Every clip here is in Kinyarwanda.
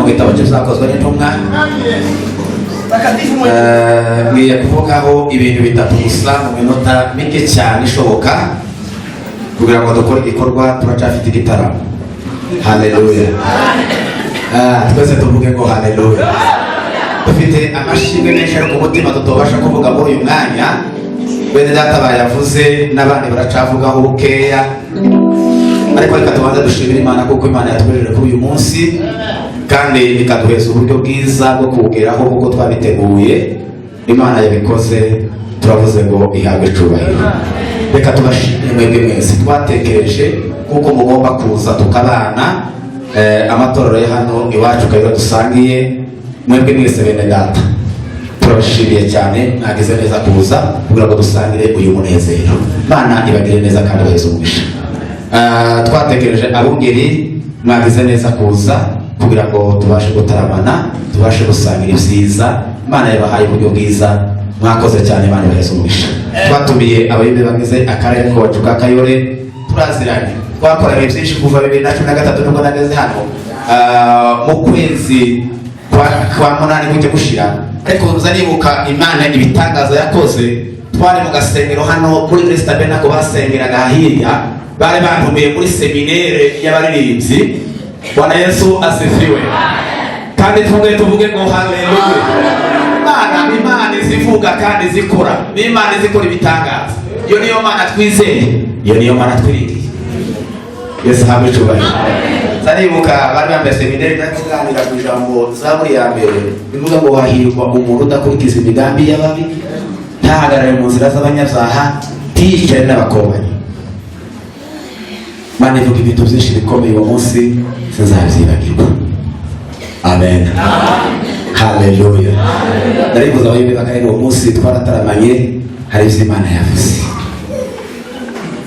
mu gitabo cy'ibyakozwe n'intumwa ngiye kuvugaho ibintu bitatu gusa mu minota mike cyane ishoboka kugira ngo dukore igikorwa. Turacyafite igitaramo. Haleluya. Twese tuvuge ngo haleluya. Dufite amashimwe menshi ari ku mutima tutobasha kuvuga muri uyu mwanya. Bene data bayavuze n'abandi baracavugaho bukeya, ariko reka tubanze dushimira Imana kuko Imana yatugejeje kuri uyu munsi kandi ikaduheza uburyo bwiza bwo kuwugeraho kuko twabiteguye. Imana yabikoze, turavuze ngo ihabwe icyubahiro. Reka tubashimire mwebwe mwese twatekereje kuko mugomba kuza tukabana amatorero ya hano iwacu kayira dusangiye. Mwebwe mwese bene data turabashimiye cyane, mwagize neza kuza kugira ngo dusangire uyu munezero. Imana ibagire neza kandi baheze umugisha. Twatekereje abungeri, mwagize neza kuza kugira ngo tubashe gutaramana, tubashe gusangira ibyiza. Imana yabahaye uburyo bwiza, mwakoze cyane, Imana ibaheze umugisha. Twatumiye abayimbe bagize akarere kacu ka Kayore, turaziranye, twakoranye byinshi kuva 2013 nubwo nageze hano mu kwezi kwa munani gutyo gushira. Ariko nzanibuka Imana ibitangaza yakoze. Twari mu gasengero hano muri Krista Bena ko basengeraga hirya, bari bantumiye muri seminere y'abaririmbyi. Bwana Yesu asifiwe. Kandi tuvuge ngo haleluya. Imana izivuga kandi zikora. Imana izikora ibitangaza. Iyo niyo Mana twizeye, iyo niyo Mana twiringiye. Yesu hamwe cyubahiro. Zanibuka bari bambaye seminere ndakuganira ku ijambo Zaburi ya mbere bivuga ngo hahirwa umuntu udakurikiza imigambi y'ababi, ntahagarare mu nzira z'abanyabyaha, ntiyicare n'abakobanyi. Imana ivuga ibintu byinshi bikomeye uwo munsi sinzabyibagirwa. Amen. Haleluya. Ndaribuza abayimbe bakari uwo munsi twarataramanye, hari ibyo Imana yavuze.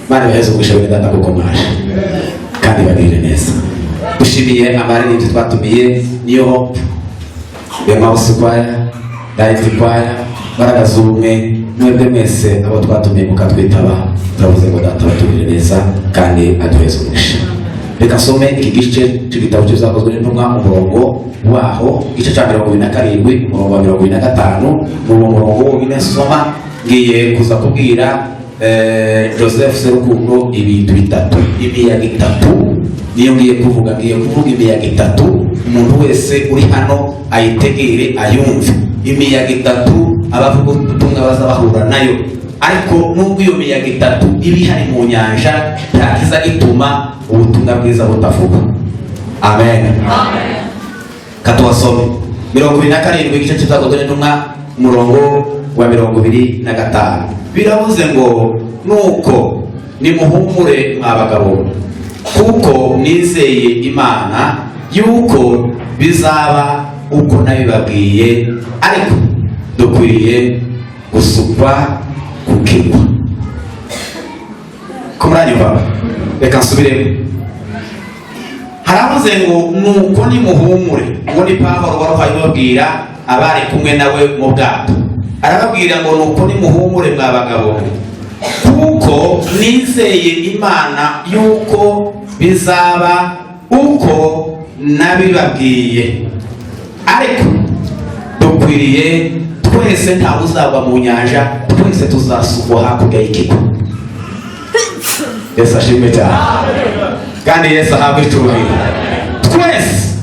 Imana ibaheze umugisha bene data kuko mwaje kandi bagirire neza. Dushimiye amaririmbyi twatumiye New Hope, Emmaus Choir, Light Choir, Baragaza Ubumwe. Mwebwe mwese abo twatumiye mukatwitaba, turavuze ngo data batugirire neza kandi aduheze umugisha. Reka nsome iki gice cy'igitabo cy'ibyakozwe n'intumwa umurongo waho, igice cya 27 umurongo wa 25. Mu murongo wonyine nsoma ngiye kuza kubwira Joseph Serukundo ibintu bitatu, imiyaga itatu niyo ngiye kuvuga. Ngiye kuvuga imiyaga itatu, umuntu wese uri hano ayitegere ayumve. Imiyaga itatu abavuga ubutumwa baza bahura nayo, ariko nubwo iyo miyaga itatu ibi hari mu nyanja ntakiza gituma ubutumwa bwiza butavuga. Amen. Katuwasome 27 igice cy'ibyakozwe n'intumwa umurongo wa 25. Biravuze ngo nuko nimuhumure mwabagabo, kuko nizeye Imana yuko bizaba uko nabibabwiye, ariko dukwiriye gusukwa kukirwa. Kumuranyumva? Reka nsubiremo. Haravuze ngo nuko nimuhumure. Ngo ni Pawulo waruhaye babwira abari kumwe nawe mu bwato. Arababwira ngo nuko nimuhumure mwabagabo, kuko nizeye Imana yuko bizaba uko nabibabwiye, ariko dukwiriye twese ntawe uzagwa mu nyanja, twese tuzasukwa hakurya y'ikigo. Yesu ashimwe cyane kandi Yesu ahabwe icyubahiro. Twese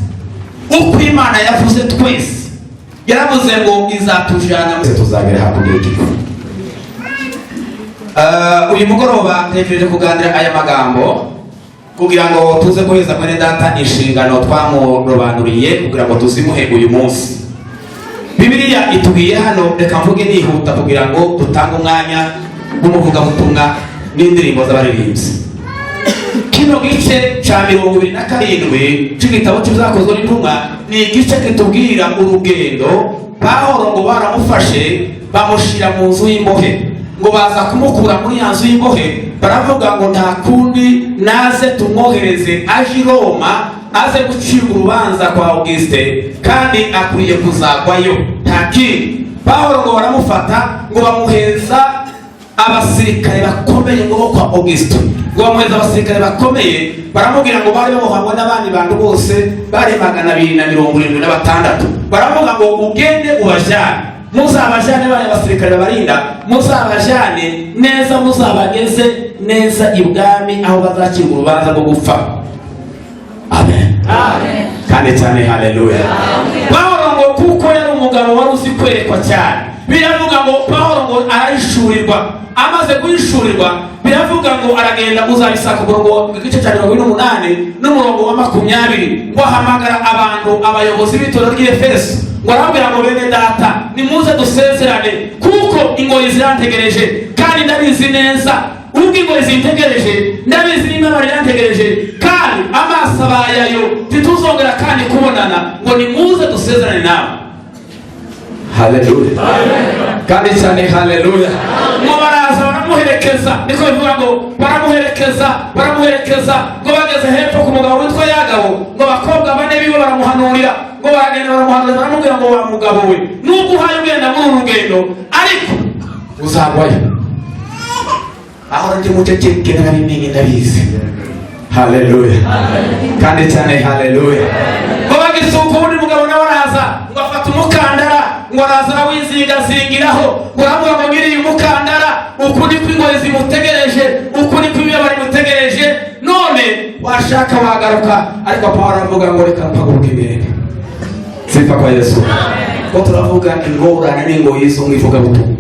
uko Imana yavuze, twese yaravuze ngo izatujana tuzagera hakurya y'ikigo. Uyu mugoroba ntegereje kuganira aya magambo kugira ngo tuze guheza mwene data inshingano twamurobanuriye kugira ngo tuzimuhe uyu munsi. Bibiliya itubwiye hano, reka mvuge nihuta kugira ngo dutange umwanya w'umuvugabutumwa n'indirimbo z'abaririmbyi. Kino gice cya 27 cy'igitabo cy'ibyakozwe n'intumwa ni igice kitubwira urugendo Pawulo ngo baramufashe bamushira mu nzu y'imbohe, ngo baza kumukura muri ya nzu y'imbohe. Baravuga ngo nta kundi naze tumwohereze aje i Roma, aze gucira urubanza kwa Auguste, kandi akwiye kuzagwayo. Nta kindi. Pawulo ngo baramufata ngo bamuheza abasirikare bakomeye ngo kwa Auguste. ngo bamuheza abasirikare bakomeye baramubwira ngo bari bamuhangwa n'abandi bantu bose bari 276 baravuga ngo ugende ubajyane muzabajyane bari abasirikare barinda muzabajyane neza muzabageze neza ibwami aho bazakira urubanza rwo gupfa. Amen. Amen. Kandi cyane haleluya. Pawulo ngo kuko yari umugabo wari uzi kwerekwa cyane biravuga ngo Pawulo ngo arahishurirwa amaze guhishurirwa biravuga ngo aragenda uzabisaka umurongo igice cya 28 n'umurongo wa 20 ngo ahamagara abantu abayobozi b'itorero ry'Efeso ngo arabwira ngo bene data nimuze dusezerane kuko ingoyi zirantegereje kandi ndabizi neza ubwo ingoyi zintegereje ndabizi n'imana yantegereje kandi amaso abayayo tituzongera kandi kubonana ngo nimuze dusezerane nawe. Haleluya. Kandi cyane haleluya. Ngo baraza baramuherekeza niko bivuga ngo baramuherekeza ngo bageze hepfo ku mugabo witwa Yagabo ngo bakobwa bane bibo baramuhanurira ngo baragenda baramuhanurira baramubwira ngo wa mugabo we nubwo uhaye ugenda muri urugendo ariko uzagwayo aho ndi muceceke n'abinini ndabizi. Haleluya. Kandi cyane haleluya. Ngo bagisuka ubundi mugabo nawe araza ngo afata umukandara ngo araza nawizingazingiraho ngo aravuga ngo ngiriye umukandara ukuri kw'ingoyi zimutegereje ukuri kw'ibibabari mutegereje none washaka wagaruka ariko Pawulo aravuga ngo reka mpaguruke imbere. Sifa kwa Yesu. Ko turavuga ingorane n'ingoyi zo mwivuga butumwa.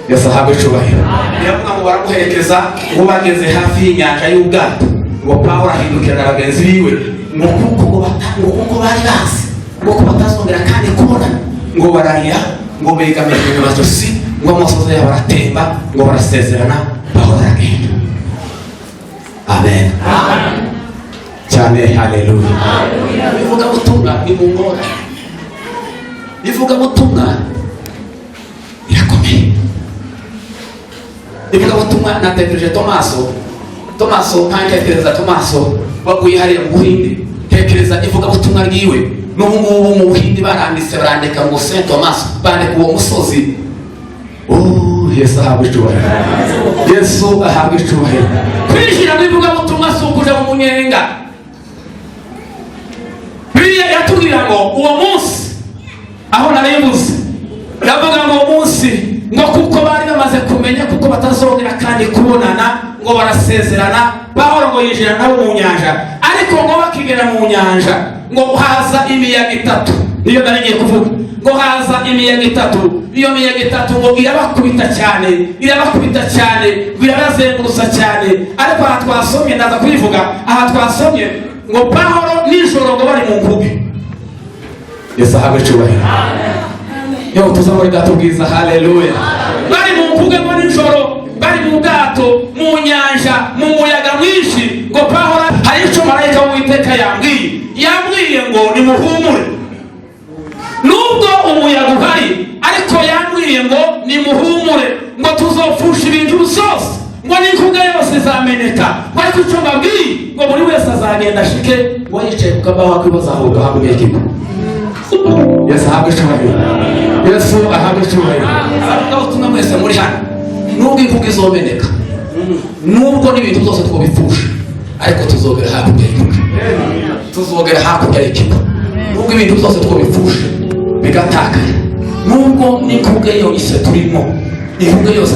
Yesu ahabwe icyubahiro. Biravuga ngo baramuherekeza ngo bageze hafi y'inyanja y'ubwato ngo Pawulo ahindukira na bagenzi biwe ngo kuko bari bazi ngo batazongera kandi kubona ngo barahira ngo begamira mu majosi ngo amasozi yabo aratemba ngo barasezerana Pawulo aragenda. Amen. Cyane haleluya. Bivuga butumwa ni mu ngora. Bivuga butumwa irakomeye. Bivuga butumwa natekereje Tomaso nkantekereza Tomaso waguye hariya mu Buhinde tekereza ivuga butumwa ryiwe n'ubu mu Buhinde barandika ngo Saint Thomas bandika uwo musozi. Yesu ahabwe icyubahiro. Yesu ahabwe icyubahiro. Kwinjira mu ivuga butumwa si ukuja mu munyenga. Bibiliya yatubwira ngo uwo munsi aho nabibuze ndavuga ngo uwo munsi ngo kuko bari bamaze kumenya kuko batazongera kandi kubonana ngo barasezerana Pawulo ngo yinjira nabo mu nyanja ariko ngo bakigera mu nyanja ngo haza imiyaga itatu niyo narigiye kuvuga ngo haza imiyaga itatu iyo miyaga itatu ngo irabakubita cyane birabazengurutsa cyane ariko aha twasomye ndaza kubivuga aha twasomye ngo Pawulo nijoro ngo bari mu nkuge. Yesu ahabwe icyubahiro. Yo tuzabore gato bwiza haleluya. Bari mu nkuge ngo nijoro bari mu bwato mu nyanja mu muyaga mwinshi ngo Pawulo hari icyo marayika w'Uwiteka yambwiye ngo nimuhumure nubwo umuyaga uhari ariko yambwiye ngo nimuhumure ngo tuzopfusha ibintu byose ngo n'inkuge yose izameneka ngo ariko icyo mbabwiye ngo buri wese azagenda ashike ngo yicaye ku kabaho k'ibibazo ahubwo ahabwe ikigo. Yesu ahabwe icyubahiro. Yesu ahabwe icyubahiro. Avuga ubutumwa mwese muri hano nubwo inkuge izomeneka nubwo n'ibintu byose twabipfusha ariko tuzogera hakurya y'ikigo. Tuzogera hakurya y'ikigo nubwo ibintu byose twabipfusha bigatakara nubwo n'inkuge yose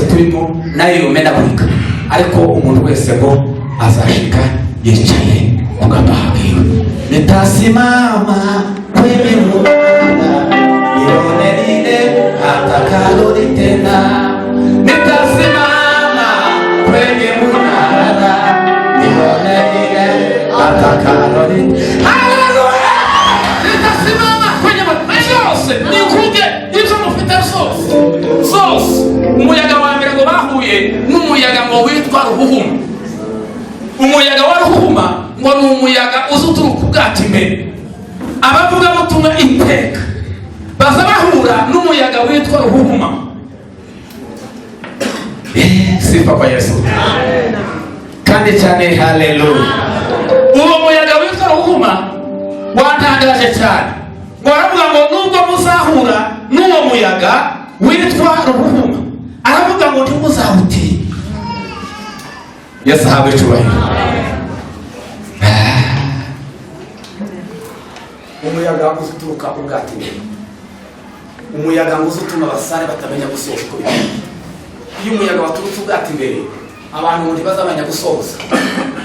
turimo nayo yomenagurika ariko umuntu wese ngo azashika yicaye ku gabaho kiwe. Nitasimama kwenye munara nione lile atakaloli tena. Nitasimama kwenye munara nione lile atakaloli. Haleluya. Nitasimama kwenye munara yose n'inkuge izo mufite zose umuyaga wa mbere ngo bahuye n'umuyaga ngo witwa Ruhuhuma. Umuyaga wa Ruhuhuma ngo ni umuyaga uzuturuka ubwato imbere. Abavuga butumwa iteka baza bahura n'umuyaga witwa Ruhuhuma. Sifa kwa Yesu. Kandi cyane haleluya. Uwo muyaga witwa Ruhuhuma watangaje cyane ngo aravuga ngo nubwo muzahura n'uwo muyaga witwa Ruhuhuma aravuga ngo ntimuzawutinya Yesu ahabwe icyubahiro. Umuyaga uturuka ubwato, umuyaga ngo uzutuma abasare batamenya gusoza uko biri. Iyo umuyaga waturutse ubwato imbere, abantu ntibazamenya gusoza,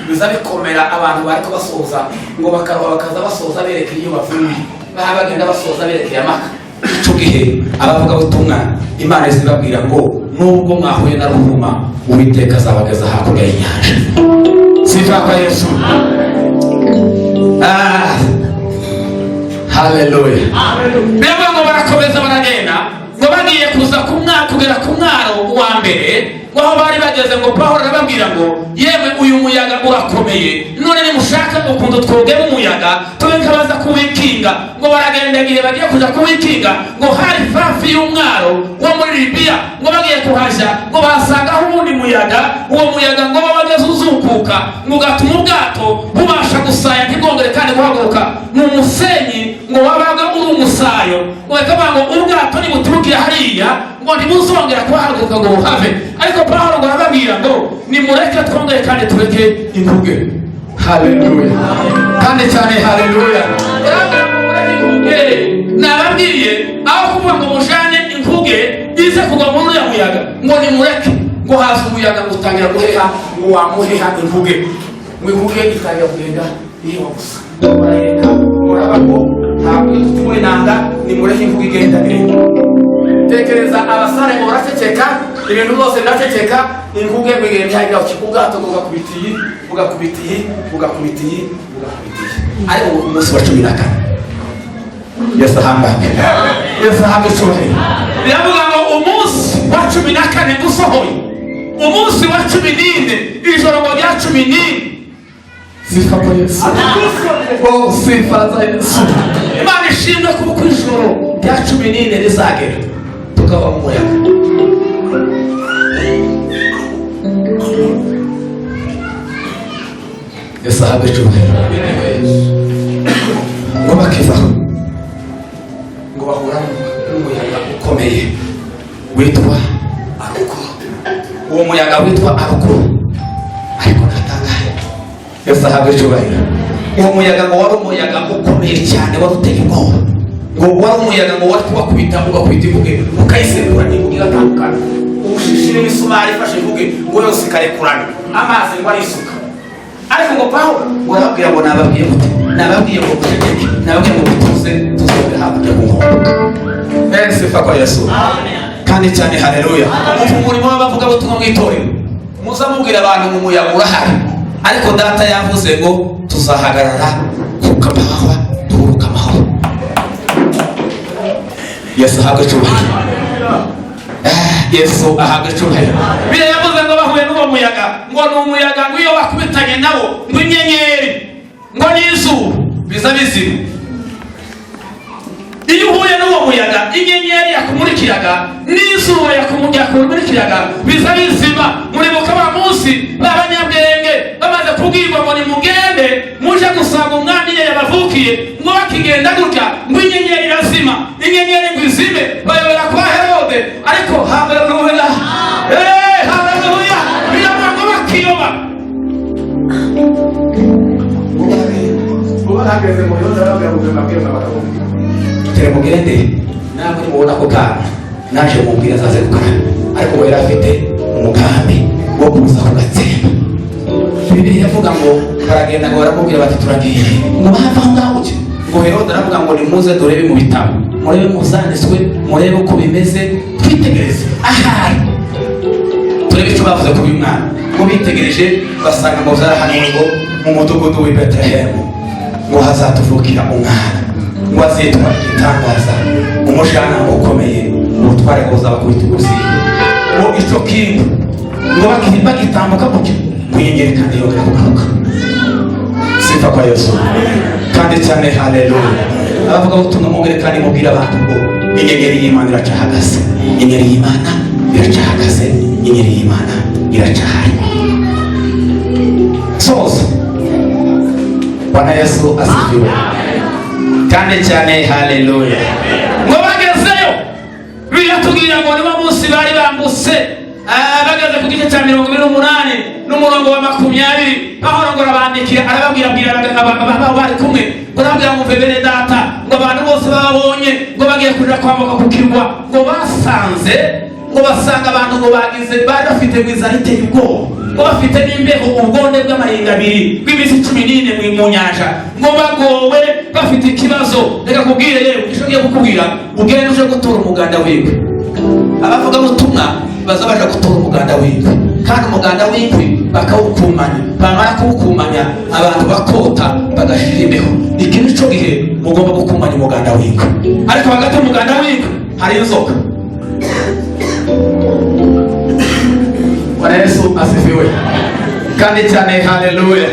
biza bikomera abantu bariko basoza ngo bakaruha bakaza basoza berekeye iyo bavuye, bagenda basoza berekeye amaka. Ico gihe abavuga butumwa Imana izibabwira ngo nubwo mwahuye na ruhuma Uwiteka azabageza hakurya y'inyanja. Sifa kwa Yesu. Haleluya. Beba ngo barakomeza baragenda ngo bagiye kuza kugera ku mwaro wa mbere, waho bari bageze ngo Pawulo arababwira ngo yewe uyu muyaga urakomeye, none nimushaka ukuntu twogera umuyaga tube kabaza kuwikinga. Ngo baragenda igihe bagiye kuja kuwikinga ngo hari hafi y'umwaro wo muri Libya, ngo bagiye kuhaja ngo basangaho ubundi muyaga. Uwo muyaga ngo wabageze uzunguka ngo gatuma ubwato bubasha gusaya ntigongere kandi guhaguruka mu musenyi, ngo wabaga uri umusayo, ngo bakavuga ngo ubwato nibuturukira hariya ngo ntibuzongera kuhaguruka ngo buhave. Ariko Pawulo ngo arababwira ngo nimureke twongere kandi tureke inkuge. Haleluya. Kandi cyane haleluya. Nababwiye aho kuvuga ngo mujane inkuge ize kugwa muri uriya muyaga, ngo nimureke ngo haza umuyaga ngo utangira guheha, ngo wamuheha inkuge, ngo inkuge itangira kugenda iyo gusa. Murareka muraba ngo ntabwo tutumwe nanga, nimureke inkuge igenda ireka. Tekereza abasare ngo baraceceka, ibintu byose biraceceka, inkuge ngo igenda ihagera ku bwato ngo bugakubitiye. Ariko umunsi wa 14 Yesu ahambaye. Yesu ahambaye icyubahiro. Biravuga ngo umunsi wa 14 gusohoye, umunsi wa 14 ijoro ngo rya 14. Sifa kwa Yesu. Oh, sifa za Yesu. Imana ishimwe kuko ijoro rya 14 rizagera tukava mu muyaga. Yesu ahabwe icyubahiro. Ngo bakivaho ngo bahura n'umuyaga ukomeye witwa Aruko. Uwo muyaga witwa Aruko ariko natangaye. Yesu ahabwe icyubahiro. Uwo muyaga ngo wari umuyaga ukomeye cyane, wari uteye ubwoba, ngo wari umuyaga ngo wari kubakubita ugakubita inkuge ukayisekura n'inkuge igatandukana, ubushishire n'isumari ifashe inkuge ngo yose ikarekurana, amazi ngo arisuka. Ariko ngo Pawulo ngo arababwira ngo nababwiye gute, nababwiye ngo mutegeke, nababwiye ngo tuze hakurya ku nkombe. Sifa kwa Yesu. Kandi cyane haleluya. Umurimo w'abavuga butumwa mw'itorero muza mubwira abantu mu muyaga urahari, ariko data yavuze ngo tuzahagarara kuko amahwa turuka amahoro. Yesu ahabwe icyubahiro. Yesu ahabwe icyubahiro. Biriya yavuze ngo bahuye n'uwo muyaga, ngo ni umuyaga ngo iyo bakubitanye nawo ngo inyenyeri ngo n'izuba biza bizima. Iyo uhuye n'uwo muyaga, inyenyeri yakumurikiraga n'izuba yakumurikiraga biza bizima. Muribuka wa munsi b'abanyabwenge bamaze kubwirwa ngo nimugende muje gusanga umwami ye yabavukiye, ngo bakigenda gutya ngo inyenyeri irazima, inyenyeri ngo izime, bayobera kwa Herode. Ariko haleluya, haleluya, biravuga ngo bakiyoba. Hageze mu Herode arabwira ngo mabwire abagabo tere mugende namwe mubona ko kana naje mubwira azaze gukora, ariko we afite umugambi wo kuza kugatsemba. Bibiliya ivuga ngo baragenda ngo baramubwira bati turagiye, ngo bava aho ngaho uke. Ngo Herode aravuga ngo nimuze durebe mu bitabo, murebe mu zanditswe, murebe uko bimeze, twitegereze ahari turebe icyo bavuze ku uyu mwana. Ngo bitegereje basanga ngo zarahanuwe ngo mu mudugudu w'i Betelehemu ngo hazatuvukira umwana, ngo azitwa igitangaza, umujyanama ukomeye, ubutware buzaba ku bitugu byiwe. Ngo icyo kintu ngo bagitambuka gutyo ngo inyenyeri kandi yongera kugaruka. Sifa kwa Yesu. Kandi cyane haleluya. Abavuga ubutumwa mubwire kandi mubwire abantu ngo inyenyeri y'Imana iracahagaze, inyenyeri y'Imana iracahagaze, inyenyeri y'Imana iracahari. Soza Bwana Yesu asifiwe. Kandi cyane haleluya. Ngo bagezeyo biratubwira ngo niba munsi bari bambutse bageze ku gice cya 28 n'umurongo wa 20 Pawulo ngo arabandikira arababwira abantu bari kumwe barabwira ngo bene data ngo abantu bose babonye ngo bagiye kuja kwambuka ku kirwa ngo basanga abantu ngo bagize bari bafite gwizari iteye ubwoba ngo bafite n'imbeho ubwonde bw'amahinga abiri bw'imisi 14 mu nyanja ngo bagowe bafite ikibazo reka kubwire rero ishogiye kukubwira ugende uje gutora umuganda wiwe abavuga ubutumwa bazabaje gutora umuganda wiwe kandi umuganda wiwe bakawukumanya bamara kuwukumanya abantu bakota bagashira imbeho iki nico gihe mugomba gukumanya umuganda wiwe ariko hagati y'umuganda wiwe hari inzoka Bwana Yesu asifiwe kandi cyane haleluya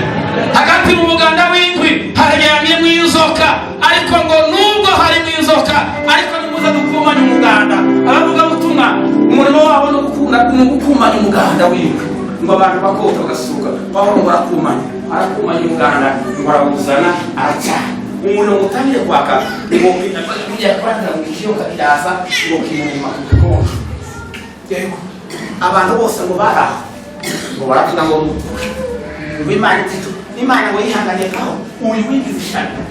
hagati mu muganda w'indwi harajyamye mu inzoka ariko ngo nubwo hari mu inzoka ariko nimuza gukumanya umuganda abavuga butumwa umurimo wabo no gukumanya umuganda w'indwi ngo abantu bakota bagasuka baho barakumanya umuganda ngo arabuzana aracyana umuntu utangire kwaka ngo kujya kwandira mu kiyoka kidaza ngo kimuma kukonje yego abantu bose ngo baraho ngo baravuga ngo Imana we ihangane kaho uyu wigizishana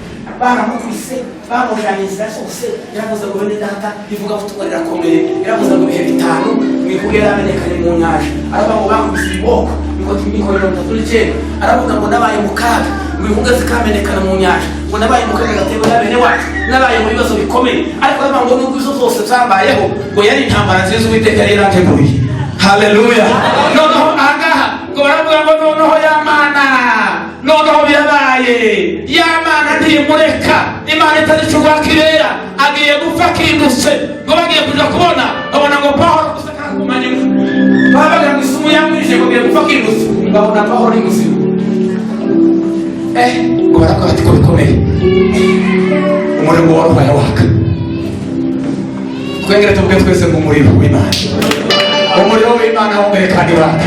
baramukubise bamujaniza sose yaravuze ngo bene data ivuga ubutumwa rirakomeye yaravuze ngo ibihe 5 mwikugera amenekane mu nyanja aravuga ngo bakubise iboko ngo timikorero ndaturikene aravuga ngo nabaye mukaga mwivuga zikamenekana mu nyanja ngo nabaye mukaga gatewe n'abene wacu nabaye mu bibazo bikomeye ariko aravuga ngo nubwo izo zose zambayeho ngo yari intambara nziza Uwiteka yari yarateguye haleluya noneho angaha ngo baravuga ngo noneho yamana noneho birabaye yamana ntiyimureka Imana itazicugwa kibera agiye gupfa kindutse ngo bagiye kuja kubona babona ngo Pawulo gusaka kumanya babaga mu isumu yamwije ngo agiye gupfa kindutse babona Pawulo ni muzima ngo barakora ati ko bikomeye umurimo w'Imana waka twengere tuvuge twese ngo umurimo w'Imana umuriro w'Imana wongeye kandi waka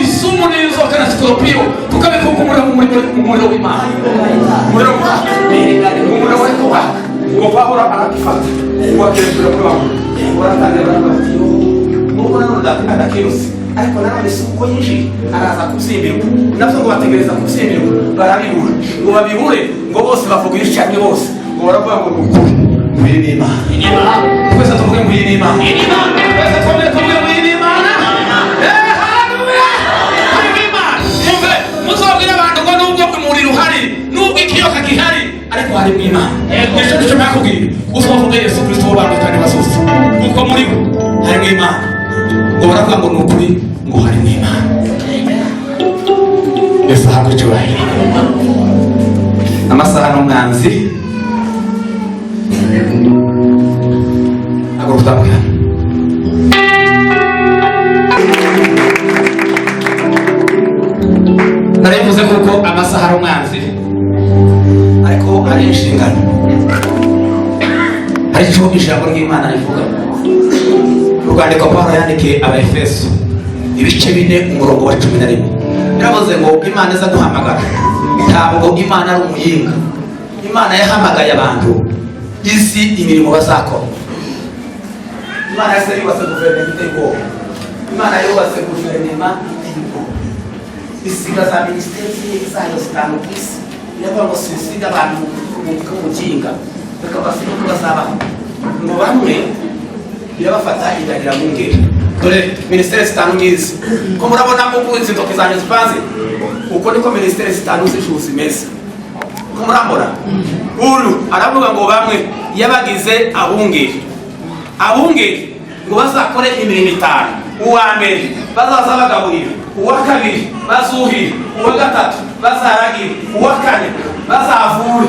isumu n'inzoka na sikorupiyo tukabikukumurira mu muriro w'Imana umuriro w'Imana waka ngo Pawulo arabifata ngo agerageza kubaho uratangira barabatiyo nuko nanone adakiruse ariko nanone isuko nyinshi araza kuzimbirwa navyo ngo bategereza kuzimbirwa barabibura ngo babibure ngo bose bavuga ishanye bose ngo baravuga ngo ukuri muri Imana twese tuvuge muri Imana twese tuvuge muri Imana haleluya muri Imana mumve muzobwira abantu ngo nubwo umuriro uhari nubwo ikiyoka gihari ariko hari mu Imana nisho nico nakubwira uzovuga Yesu Kristo w'abantu kandi basusa kuko muri bo hari mu Imana ngo baravuga ngo nukuri ngo hari mu Imana Yesu hakucyubahira amasaha n'umwanzi agomba kutabwira narivuze kuko amasaha ari umwanzi ariko hari inshingano hari icyo ijambo ry'Imana rivuga urwandiko Pawulo yandikiye Abaefeso ibice 4 umurongo wa 11 yaravuze ngo Imana iza guhamagara ntabwo Imana ari umuyinga Imana yahamagaye abantu izi imirimo bazakora Imana yase yubatse guverinoma itego Imana yubatse guverinoma itego isiga za ministeri zayo zitanu kwisi yaba ngo sisiga abantu mu kinga bakabafite ko bazabaho ngo bamwe birabafata iganira mu ngeri dore ministeri zitanu ngizi ko murabona ko kuzi ntoki zanyu zipanze uko niko ministeri zitanu zishuza imeze ko murambona uru aravuga ngo bamwe yabagize abungeri ngo bazakore imirimo 5 uwa mbere bazaza bagaburira uwa kabiri bazuhira uwa gatatu bazaragira uwa kane bazavura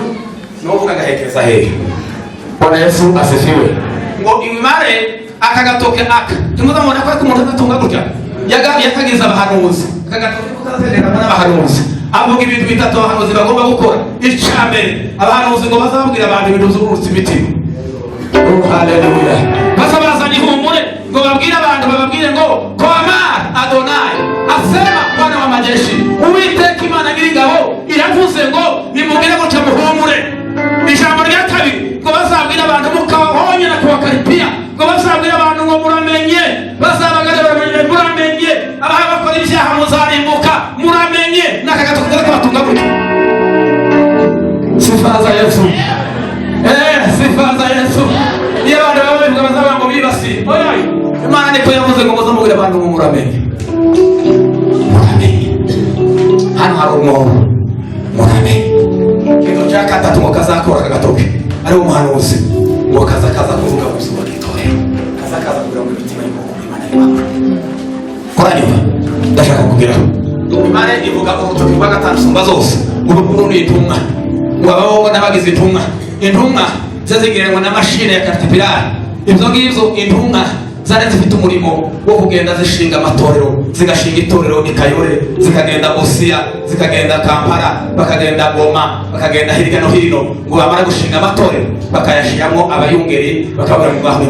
novuga gahekeza hehe Bwana Yesu asifiwe ngo imare akagatoke aka tumuzamona ko umuntu atunga gutya yakagiza abahanuzi akagatoke ko kazaterera n'abahanuzi avuga ibintu bitatu abahanuzi bagomba gukora icambere abahanuzi ngo bazabwira abantu ibintu z'urutsi imitima haleluya bazabazanye ihumure ngo babwire abantu bababwire ngo Komar Adonai asema Bwana wa majeshi Uwiteka Imana nyir'ingabo iravuze ngo nimubwire ngo muhumure ijambo rya kabiri ngo bazabwire icyaha muzarimbuka muramenye n'akagato kagera kabatunga gutya. Sifa za Yesu. Sifa za Yesu. Iyo abantu babivuga bazaba ngo bibasi. Oya, Imana niko yavuze ngo muzamubwire abantu ngo muramenye. Muramenye. Hano hari umwobo. Muramenye. Kito cya gatatu ngo kazakora akagatoke. Ari umuhanuzi. Ngo kaza kuvuga gusa bagitorera. Kaza kugira ngo imitima y'umuntu Imana y'Imana. Koranyuma. Ndashaka kugira. Imana ivuga urutoki rwa gatanu sumba zose. Urukuru ni intumwa. Wabaho n'abagize intumwa. Intumwa zazigereranywa na mashine ya Caterpillar. Ibyo ngibyo intumwa zari zifite umurimo wo kugenda zishinga amatorero, zigashinga itorero i Kayore, zikagenda Busia, zikagenda Kampala, bakagenda Goma, bakagenda hirya no hino, ngo bamara gushinga amatorero bakayashiramo abayungeri, bakabura ngo bahe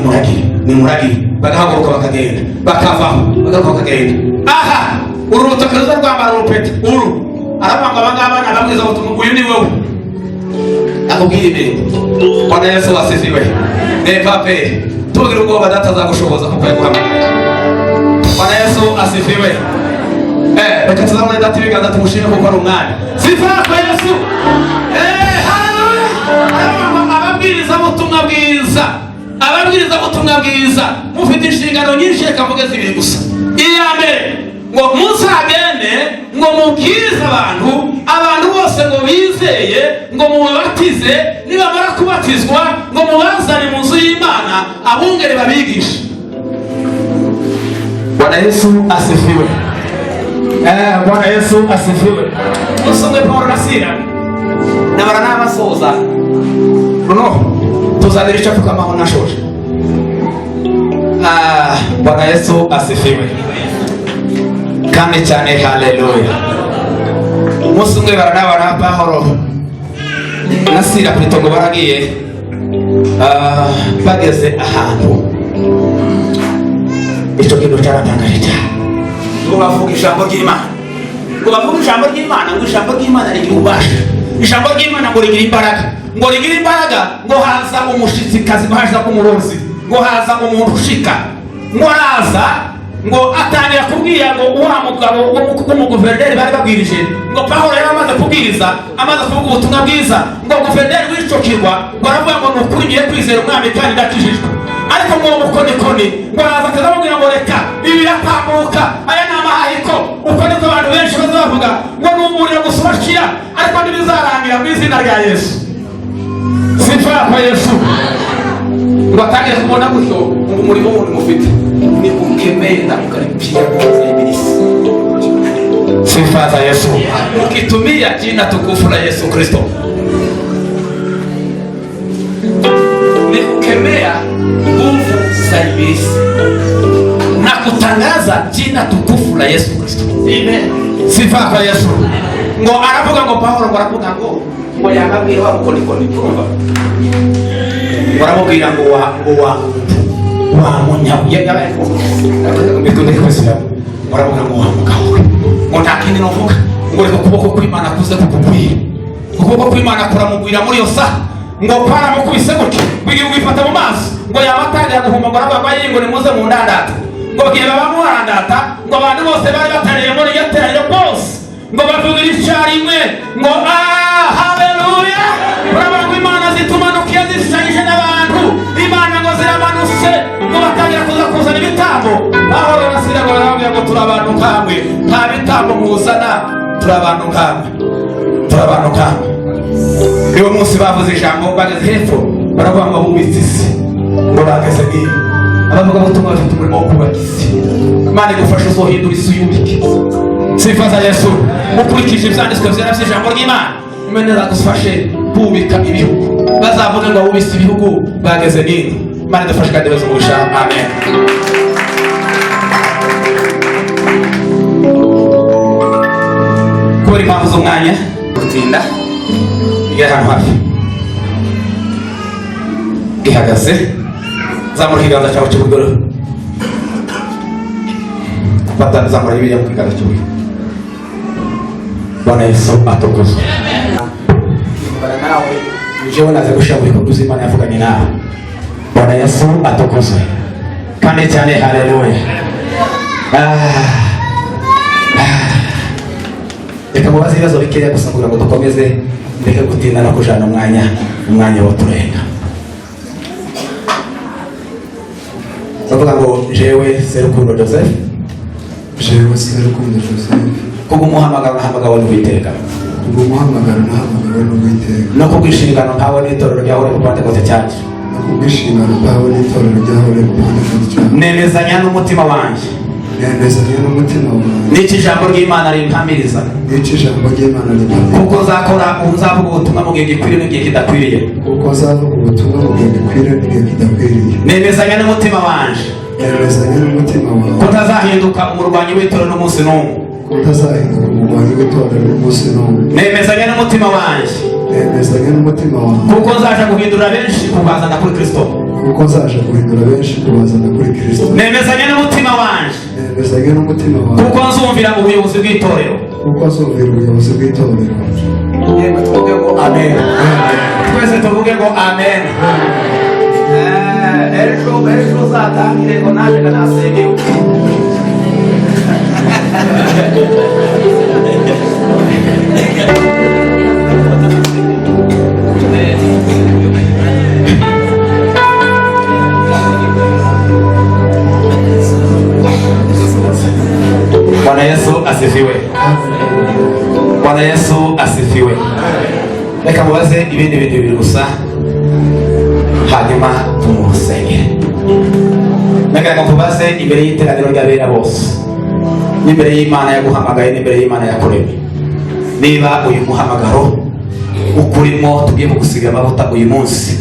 nimuragire, bagahaguruka bakagenda, bakavaho bakagenda. Aha, uru rutoki ruza rwambara urupeta, arabanga abangaba nababwiza ngo uyu ni wowe. Akubwira ibintu. Bwana Yesu asifiwe. Pape, tugira ubwoba datazagushoboza kuko yaguhamagaye. Bwana Yesu asifiwe. Reka tuzamure data ibiganza tumushime kuko ari umwami. Sifa kwa Yesu. Haleluya. Ababwiriza ubutumwa bwiza mufite inshingano nyinshi, reka mvuge zibiri gusa. Iya mbere ngo muzagende ngo mubwirize abantu bose ngo bizeye ngo mubabatize, nibamara kubatizwa ngo mubazane mu nzu y'Imana abungere babigishe. Bwana Yesu asifiwe. Bwana Yesu asifiwe. Usomwe Paulo na Sila na Baranaba soza runo tuzanira icyo tukamaho nashoje. Bwana Yesu asifiwe kandi cyane. Haleluya. Umunsi umwe Baranaba na Paulo na Sila ku itongo baragiye, bageze ahantu icyo kintu cyaratangaje cyane. Ngo bavuga ijambo ry'Imana, ngo ijambo ry'Imana rigira ububasha, ijambo ry'Imana ngo rigira imbaraga, ngo haza umushitsikazi, ngo haza umurozi, ngo haza umuntu ushika, ngo araza ngo atangira kubwira ngo wa mugabo w'umuguverineri bari babwirije, ngo Paulo yari amaze kubwiriza, amaze kuvuga ubutumwa bwiza, ngo guverineri w'icyo kirwa ngo aravuga ngo nukuri ngiye kwizera umwami kandi ndakijijwe. Ariko ngo umukonikoni ngo araza akazamubwira ngo reka ibi biratambuka, aya ni amahahiko. Uko niko abantu benshi bazavuga ngo ni umuriro gusa ubashira, ariko ntibizarangira mu izina rya Yesu. Sifa kwa Yesu. Ngo atangire kubona gutyo ngo umurimo wundi mufite ni kukemea ukaripia kwanza ibilisi. Sifa za Yesu. Ukitumia jina tukufu la Yesu Kristo ni kukemea nguvu za ibilisi na kutangaza jina tukufu la Yesu Kristo. Amen. Sifa kwa Yesu. Ngo aravuga ngo Paulo ngo aravuga ngo yagabwira wa mukonikoni kumva. Baramubwira ngo wa munyabuye yabaye ko bikunde kwesera. Baravuga ngo wa mugabo ngo nta kindi novuga ngo reka kuboko kw'Imana kuze kukubwira, ukuboko kw'Imana kuramugwira muri yo saha, ngo para mukubise gutyo bigiye kwifata mu maso, ngo yabatangira guhuma ngo ababaye ngo nimuze mu ndandata, ngo bagiye babamurandata, ngo abantu bose bari batariye muri yateranye bose ngo bavugira icyarimwe ngo haleluya. Urabona Imana zitumanukiye zisanyije n'abantu, Imana ngo ziramanutse, ngo batangira kuzana ibitambo. Aho barasira ngo barabwira ngo turabantu kamwe, nta bitambo muzana, turabantu kamwe. Iyo munsi bavuze ijambo bageze hepfo baravuga ngo bubitse isi, ngo bageze ngiyo abavuga ubutumwa bafite umurimo wo kubaka isi. Imana igufasha uzohindura isi uyubike. Sifa za Yesu. Ukurikije ibyanditswe byera by'ijambo ry'Imana, Imana izagufashe kubika ibihugu, bazavuga ngo wubise ibihugu bageze nini. Imana idufashe kandi bazungusha. Amen. Kubera impamvu z'umwanya gutinda igera ahantu hafi ihagaze, zamura ikiganza cyawe cy'uburyo, fata zamura Bibiliya mu kiganza cy'uburyo. Bwana Yesu atukuzwe. Bwana nawe uje unaze gushaka ibikorwa by'Imana yavuganye nawe. Bwana Yesu atukuzwe kandi cyane. Haleluya. mubaze ibibazo bikeya gusa kugira ngo dukomeze mbere gutinda no kujana umwanya wo turenga. Bavuga ngo jewe Serukundo Joseph, jewe Serukundo Joseph, kuko umuhamagaro nahamagawe n'Uwiteka, kuko umuhamagaro nahamagawe n'Uwiteka, no kubwishingano mpawe n'itorero ryawe ku Pentecote cyacu, no kubwishingano mpawe n'itorero ryawe ku Pentecote cyacu, nemezanya n'umutima wanjye, nemezanya n'umutima wanjye, n'iki jambo ry'Imana rimpamiriza, n'iki jambo ry'Imana rimpamiriza, kuko nzavuga ubutumwa mu gihe gikwiriye n'igihe kidakwiriye, kuko nzavuga ubutumwa mu gihe gikwiriye n'igihe kidakwiriye, nemezanya n'umutima wanjye, nemezanya n'umutima wanjye, ko ntazahinduka umurwanyi w'itorero n'umunsi n'umwe, ko ntazahinduka umurwanyi w'itorero n'umunsi n'umwe, nemezanya n'umutima wanjye, nemezanya n'umutima wanjye, kuko nzaje guhindura benshi kubazana kuri Kristo, kuko nzaje guhindura benshi kubazana kuri Kristo, nemezanya n'umutima wanjye, nemezanya n'umutima wanjye, kuko nzumvira ubuyobozi bw'itorero, kuko nzumvira ubuyobozi bw'itorero. Yego tuvuge ngo amen. Twese tuvuge ngo amen. Ejo uzatangire ngo naje kanasengewe. Bwana Yesu asifiwe. Bwana Yesu asifiwe. Reka mubaze ibindi bintu bibiri gusa hanyuma tumusengere. Reka mubaze imbere y'iteraniro ry'abera bose, n'imbere y'Imana yaguhamagaye, n'imbere y'Imana yakuremye, niba uyu muhamagaro ukurimo tugiye kugusiga amavuta uyu munsi,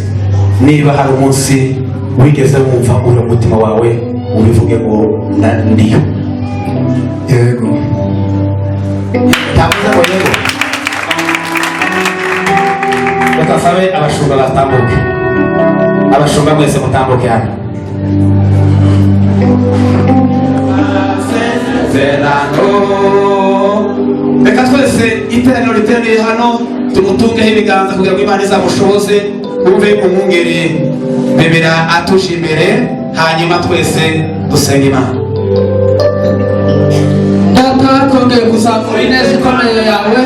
niba hari umunsi wigeze wumva uri mu mutima wawe ubivuge ngo ndiyo. Yego. Tavuze ngo yego. Reka sabe abashumba batambuke. Abashumba mwese mutambuke hano. Reka twese iteraniro riteraniye hano tumutungeho ibiganza kugira ngo Imana izamushoboze umve umwungeri bebera atuje imbere, hanyuma twese dusenge Imana. Data, twongeye kuzamura ineza ikomeye yawe,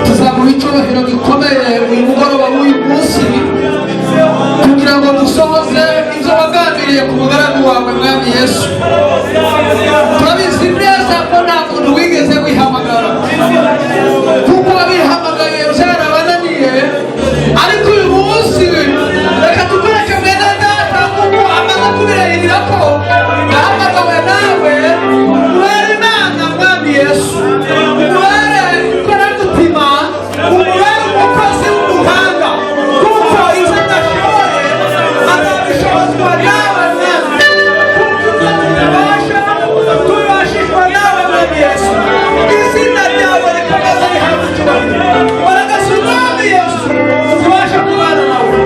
tuzamura icyubahiro gikomeye uyu mugoroba w'uyu munsi, kugira ngo dusohoze ibyo wagambiriye ku mugaragu wawe mwami Yesu. Turabizi neza ko nta muntu wigeze wihamagara, kuko abihamagaye byarabananiye, ariko uyu munsi reka tukureke mwene data kuko amaze kubirahirira ko yahamagawe nawe. Yesu, umubare ukora mutima, umubare umukozi w'umuhanga, kuko ibyo adashoboye azabishobozwa nawe mwami, kuko uzabibasha tubashishwa nawe mwami Yesu. Izina ryawe rikomeza rihabwa icyubahiro. Waragase umwami Yesu, tubasha kubana nawe,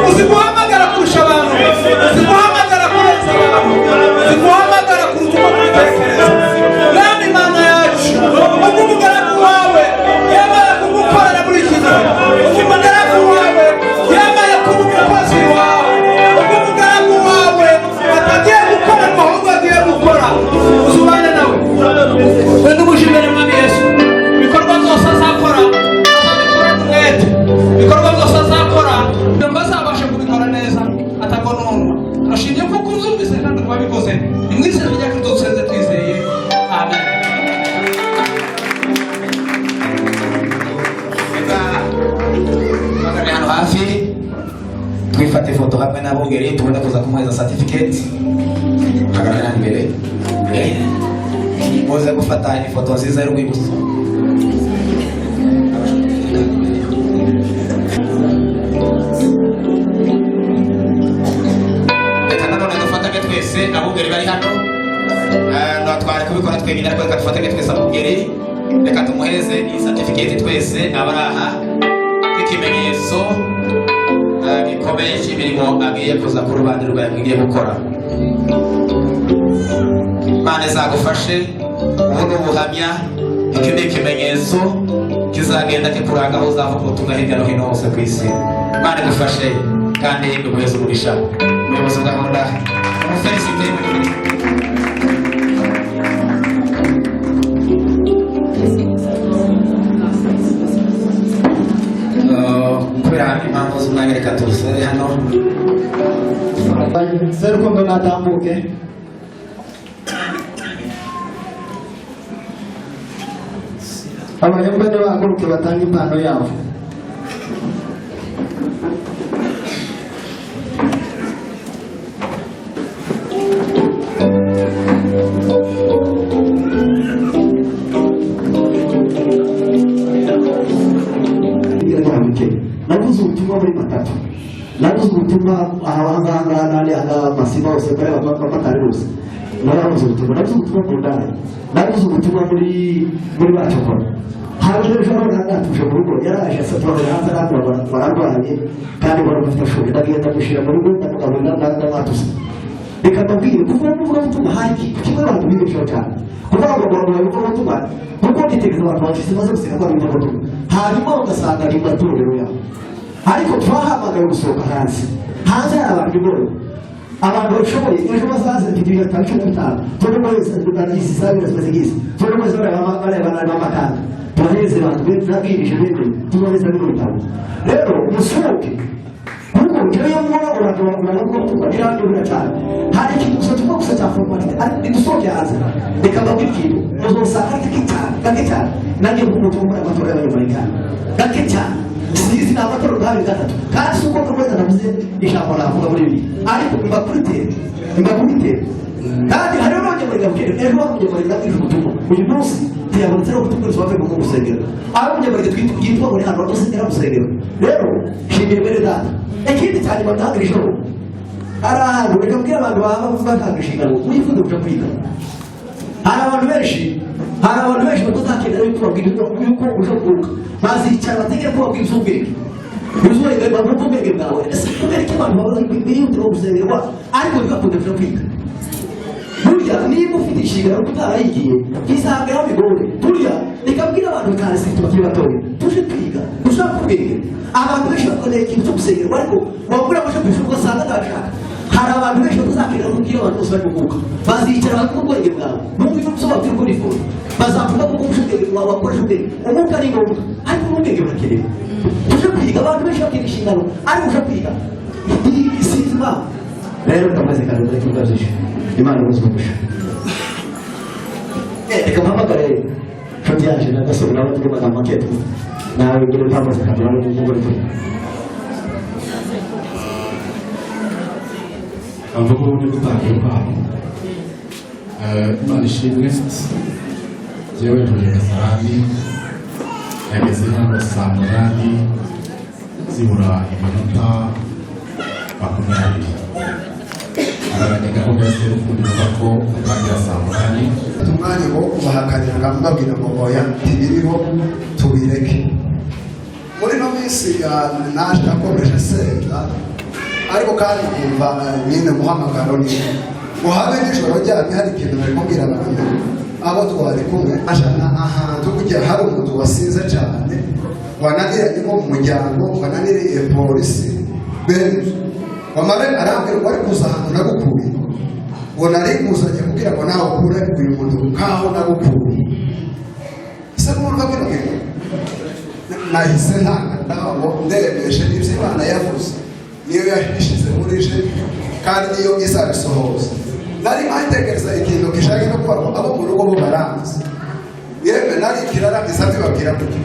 uzi guhamagara kurusha abantu, uzi guhamagara kurenza abantu, uzi guhamagara kuruta uko tubitekereza. Umugaragu wawe yamara kugukorera muri iki gihe, umugaragu wawe yamara kuba umukozi wawe, umugaragu wawe atagiye gukora ahubwo agiye gukora, uzubane nawe. Wenda umushimire mwami Yesu, ibikorwa byose azakora azabikorana umwete, ibikorwa byose azakora bazabashe kubikora neza atagononwa. Turashimye kuko uzumvise kandi wabikoze, ni mu izina rya Kristo dusenze twizeye, amen. Hano hafi twifate ifoto hamwe n'abungeri tubone kuza kumuheza certificate. Hagarara imbere muze gufata ifoto nziza y'urwibutso. Reka nanone dufatanye twese abungeri bari hano, twari kubikora twenyine ariko reka dufatanye twese abungeri, reka tumuheze iyi certificate twese abari aha ikimenyetso gikomeye cy'imirimo agiye kuza ku rubanza rwawe mwigiye gukora. Imana izagufashe, ubu ni ubuhamya, iki ni ikimenyetso kizagenda kikuranga aho uzavuga ubutumwa hirya no hino hose ku isi. Imana igufashe kandi iguheze umugisha. Umuyobozi wa gahunda umufelisite. reka turusere hano Serukundo natambuke. Abayumva ne bahaguruke batanga impano yabo. Nabuze ubutumwa muri matatu. Nabuze ubutumwa ahangaha n'andi amasima yose kuri abamatari bose. Nabuze ubutumwa. Nabuze ubutumwa ku ndaya. Nabuze ubutumwa muri bacokora. Hanze ejo natuje mu rugo yaraje asatura hanze bararwaye kandi barafite ishuri. Ndagenda gushyira mu rugo ndakabona n'abatuse. Reka mbabwire kuva mu butumwa hari kimwe abantu bigisha cyane. Kuva ngo ubutumwa kuko nitegereza abantu bafite maze gusiga kwa bintu butumwa. Hanyuma ugasanga ari matorero yabo. Ariko twahamagaye gusohoka hanze hari abantu bose abantu bashoboye ejo bazaze mfite 35 turi muri izi sabe z'abazigize turi muri zone y'amakanda turaheze abantu b'abirije bende tuboneza n'ibitabo rero musohoke kuko njyewe mbona uragomba kugira ngo cyane hari ikintu gusa cya formalite ari dusohoke hanze reka babwire muzosanga gake cyane nanjye nk'umuntu muri amatora y'abanyamerikani gake cyane Sisi na amatoro gawe gatatu kandi suko kweza navuze ijambo navuga muri ibi ariko imbakurite kandi hari n'abanje muri gabukere ejo bakuje muri gabukere ubutumwa uyu munsi tuyabonetse ubutumwa zwavuye mu gusengera abanje muri twitwa muri hano dusengera gusengera rero shimire mbere data ikindi cyane batanga ijoro arahantu reka mbwira abantu baba batanga inshingano wifuza kuja kwiga hari abantu benshi batazakenda yuko babwira yuko uje kuruka bazicara bategera ko babwira ubwenge ubwenge bavuga ubwenge bwawe ese kubera ko abantu babaza bihutira gusengerwa ariko bigakunda kuja kwiga burya niba ufite inshingano utarayigiye bizabwira bigore burya reka mbwira abantu kandi si tubakiri batoya tuje kwiga ushaka ubwenge abantu benshi bakoreye ikintu cyo gusengerwa ariko wabura aje kwishura ugasanga ndashaka hari abantu benshi bazakira kubwira abantu bose bari kuvuga bazicara bavuga ubwenge bwawe numva icyo usobanura kuri fone bazavuga ko ubwenge bwawe wakoresha ubwenge umwuka ni ngombwa ariko ubwenge burakenewe tuje kwiga abantu benshi bakira inshingano ariko uje kwiga sinzi impamvu rero ndamaze kandi muri cyo bwajije imana ibuzumugisha reka mpamagare nshuti yaje nagasore nawe turi magambo maketo nawe ngire impamvu zikagera n'umugore turi avuga ubundi gutanga impano imana ishimwe jewe ntuye Gasarani yageze hano saa munani zibura iminota 20 arabanyega ko gase ukundira ko atangira saa munani umwanya wo kubahakanira ngambabwira ngo oya tibiriho tubireke muri no minsi naje akomeje senga ariko kandi kumva nyine muhamagaro ni muhabe nijoro ryamye hari ikintu nari kubwira abantu abo twari kumwe ashana ahantu kujya hari umuntu wasize cyane wananiranye mu muryango wananiriye polisi benshi wamare arambwira ko ari kuza ahantu nagukuye ngo nari kuzanye kugira ngo nawe ukure uyu muntu kaho nagukuye se mwumva bino bintu nahise ntabwo ndemeshe n'ibyo Imana yavuze niyo yahishize muri je kandi niyo izabisohoza nari mpitegereza ikintu gishaka no kuba abo mu rugo bo baranze yewe nari kirarangiza bibabwira kuti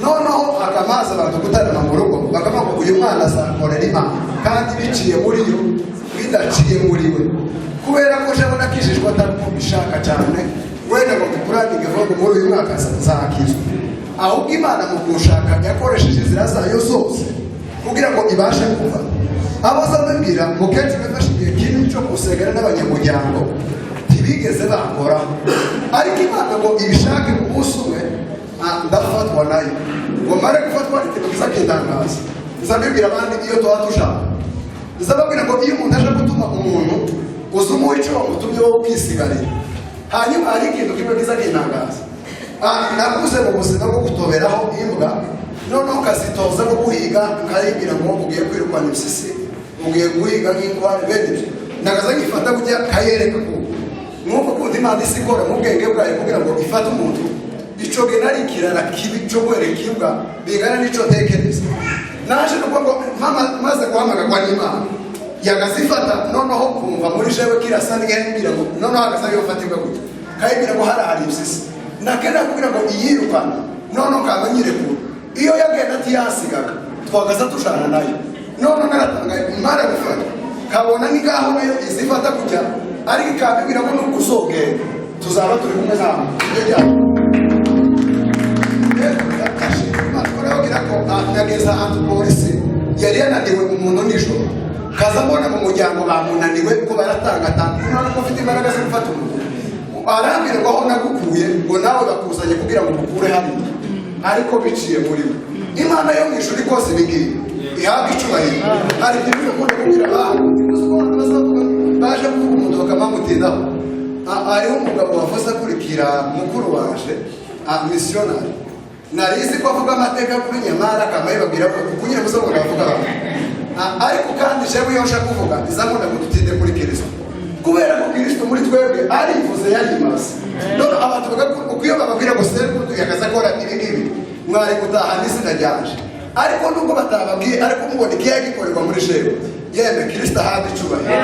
noneho akamaza abantu gutarama mu rugo bakavuga ngo uyu mwana azakorera Imana kandi biciye muri yo bidaciye muri we kubera ko jabona kishijwe atabishaka cyane wenda ngo tukuranige vuga muri uyu mwaka azakizwa ahubwo Imana mu gushaka yakoresheje inzira zayo zose kugira ngo ibashe kuva abazabibwira ngo kenshi bafashe igihe kinini cyo gusengera n'abanyamuryango ntibigeze bakora ariko Imana ngo ibishake ku munsi umwe ndafatwa nayo ngo mare gufatwa n'ikintu kizakindangaza nzabibwira abandi iyo tuba dushaka nzababwira ngo iyo umuntu aje gutuma umuntu uzi umuco wamutumye wo kwisigarira hanyuma hari ikintu kimwe kizakindangaza nakuze mu buzima bwo gutoberaho imbwa noneho ukazitoza no guhiga ukayibwira ngo ugiye kwirukana ibisisi ugiye guhiga nk'inkware bene nagaza ngifata kujya kayereka ko nk'uko kundi Imana isikora mu bwenge bwayo kugira ngo ifate umuntu ico genari kirara kibi cyo kwereka imbwa bigana nico tekereza naje nuko ngo maze guhamagarwa n'Imana yagazifata noneho kumva muri jewe kirasa n'ihembira ngo noneho agasayo fatirwa gute kayibira ngo hari ibisisi nakenda kugira ngo iyirukana noneho kabanyireko iyo yagenda ati yasigaga twagaza tushana nayo noneho naratanga imara gufata kabona n'ingaho nayo izifata kujya ariko ikabibira ngo nukuzogenda tuzaba turi kumwe nawe nageza ahantu polisi yari yananiwe umuntu nijoro kaza mbona mu muryango bamunaniwe ko baratangatanga none ko ufite imbaraga zo gufata umuntu arambwira ngo aho nagukuye ngo nawe bakuzanye kugira ngo mukure hano ariko biciye muri we Imana yo mu ijuru kose bigiye ihabwa icubahiro hari ibintu bikunda kugira abantu baje kuvuga umudoka bamutindaho hariho umugabo wavuze akurikira mukuru waje missionary narizi ko avuga amateka kuri Nyamara kamaye babwira ko kunyira muzo ngo avuga ariko kandi jewe yo nshaka kuvuga izamuna gutinde kuri Kristo kubera ko Kristo muri twebwe arivuze yarimase none abantu bagakuyo bababwira ngo se ko yakaza kora ibi mwari gutaha n'izina ryaje ariko nubwo batababwiye ariko mubona ikiye gikorerwa muri jewe yeme Kristo ahabwa icubahiro.